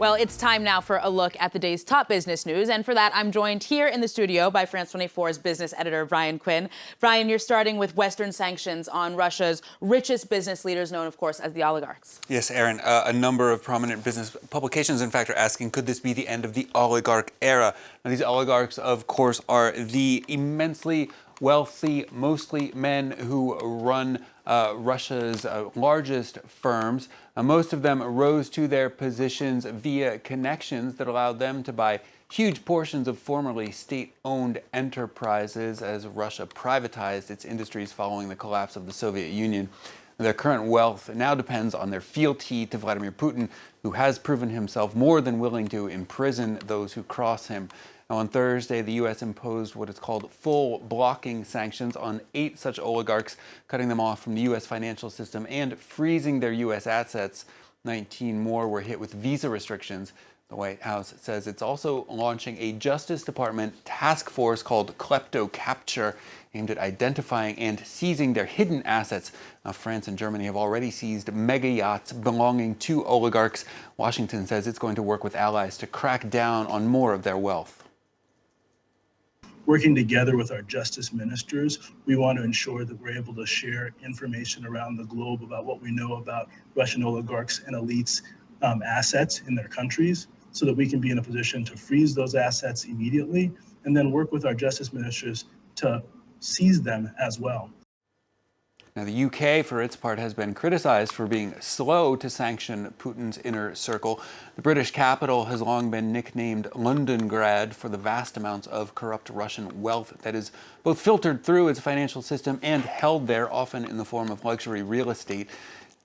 Well, it's time now for a look at the day's top business news. And for that, I'm joined here in the studio by France 24's business editor, Brian Quinn. Brian, you're starting with Western sanctions on Russia's richest business leaders, known, of course, as the oligarchs. Yes, Aaron, a number of prominent business publications, in fact, are asking, could this be the end of the oligarch era? Now, these oligarchs, of course, are the immensely wealthy, mostly men who run Russia's largest firms. Most of them rose to their positions via connections that allowed them to buy huge portions of formerly state-owned enterprises as Russia privatized its industries following the collapse of the Soviet Union. Their current wealth now depends on their fealty to Vladimir Putin, who has proven himself more than willing to imprison those who cross him. Now, on Thursday, the U.S. imposed what is called full blocking sanctions on 8 such oligarchs, cutting them off from the U.S. financial system and freezing their U.S. assets. 19 more were hit with visa restrictions. The White House says it's also launching a Justice Department task force called Klepto Capture, aimed at identifying and seizing their hidden assets. Now, France and Germany have already seized mega yachts belonging to oligarchs. Washington says it's going to work with allies to crack down on more of their wealth. Working together with our justice ministers, we want to ensure that we're able to share information around the globe about what we know about Russian oligarchs and elites' assets in their countries, so that we can be in a position to freeze those assets immediately and then work with our justice ministers to seize them as well. Now, the UK, for its part, has been criticized for being slow to sanction Putin's inner circle. The British capital has long been nicknamed Londongrad for the vast amounts of corrupt Russian wealth that is both filtered through its financial system and held there, often in the form of luxury real estate.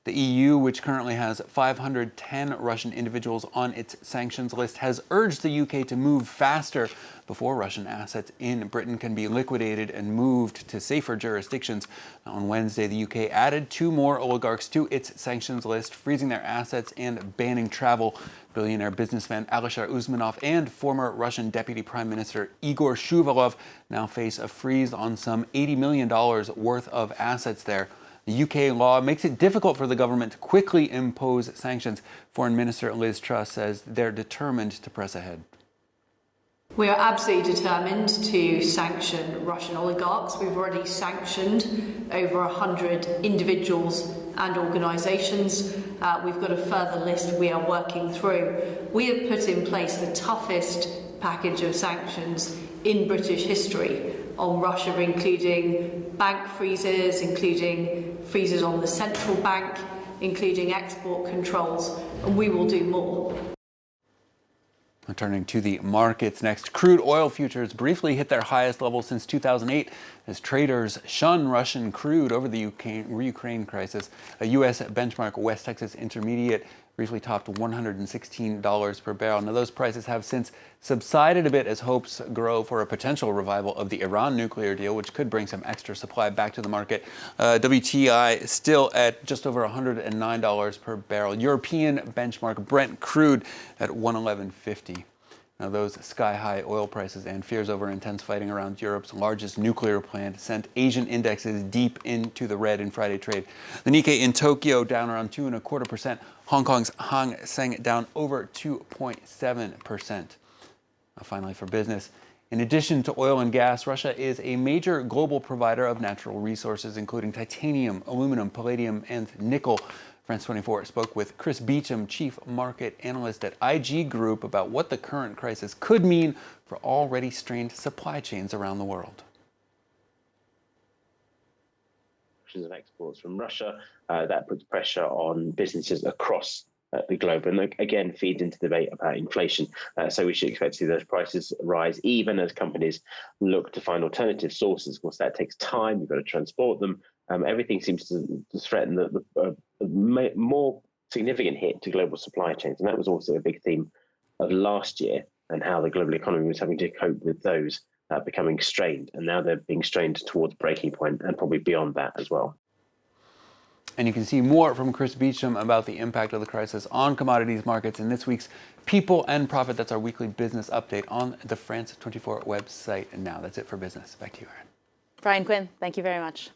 The EU, which currently has 510 Russian individuals on its sanctions list, has urged the UK to move faster before Russian assets in Britain can be liquidated and moved to safer jurisdictions. On Wednesday, the UK added 2 more oligarchs to its sanctions list, freezing their assets and banning travel. Billionaire businessman Alisher Usmanov and former Russian Deputy Prime Minister Igor Shuvalov now face a freeze on some $80 million worth of assets there. The UK law makes it difficult for the government to quickly impose sanctions. Foreign Minister Liz Truss says they're determined to press ahead. We are absolutely determined to sanction Russian oligarchs. We've already sanctioned over 100 individuals and organisations. We've got a further list we are working through. We have put in place the toughest package of sanctions in British history on Russia, including bank freezes, including freezes on the central bank, including export controls, and we will do more. Turning to the markets next, crude oil futures briefly hit their highest level since 2008 as traders shun Russian crude over the Ukraine crisis. A U.S. benchmark West Texas Intermediate briefly topped $116 per barrel. Now, those prices have since subsided a bit as hopes grow for a potential revival of the Iran nuclear deal, which could bring some extra supply back to the market. WTI still at just over $109 per barrel. European benchmark Brent crude at $111.50. Now, those sky-high oil prices and fears over intense fighting around Europe's largest nuclear plant sent Asian indexes deep into the red in Friday trade. The Nikkei in Tokyo down around 2.25%. Hong Kong's Hang Seng down over 2.7%. Finally, for business, in addition to oil and gas, Russia is a major global provider of natural resources, including titanium, aluminum, palladium, and nickel. France 24 spoke with Chris Beecham, chief market analyst at IG Group, about what the current crisis could mean for already strained supply chains around the world. Of exports from Russia, that puts pressure on businesses across the globe, and again feeds into the debate about inflation. So we should expect to see those prices rise, even as companies look to find alternative sources. Of course, that takes time. You've got to transport them. Everything seems to threaten the more significant hit to global supply chains, and that was also a big theme of last year, and how the global economy was having to cope with those becoming strained, and now they're being strained towards breaking point and probably beyond that as well. And you can see more from Chris Beecham about the impact of the crisis on commodities markets in this week's People and Profit. That's our weekly business update on the France 24 website. And now that's it for business. Back to you, Aaron. Brian Quinn, thank you very much.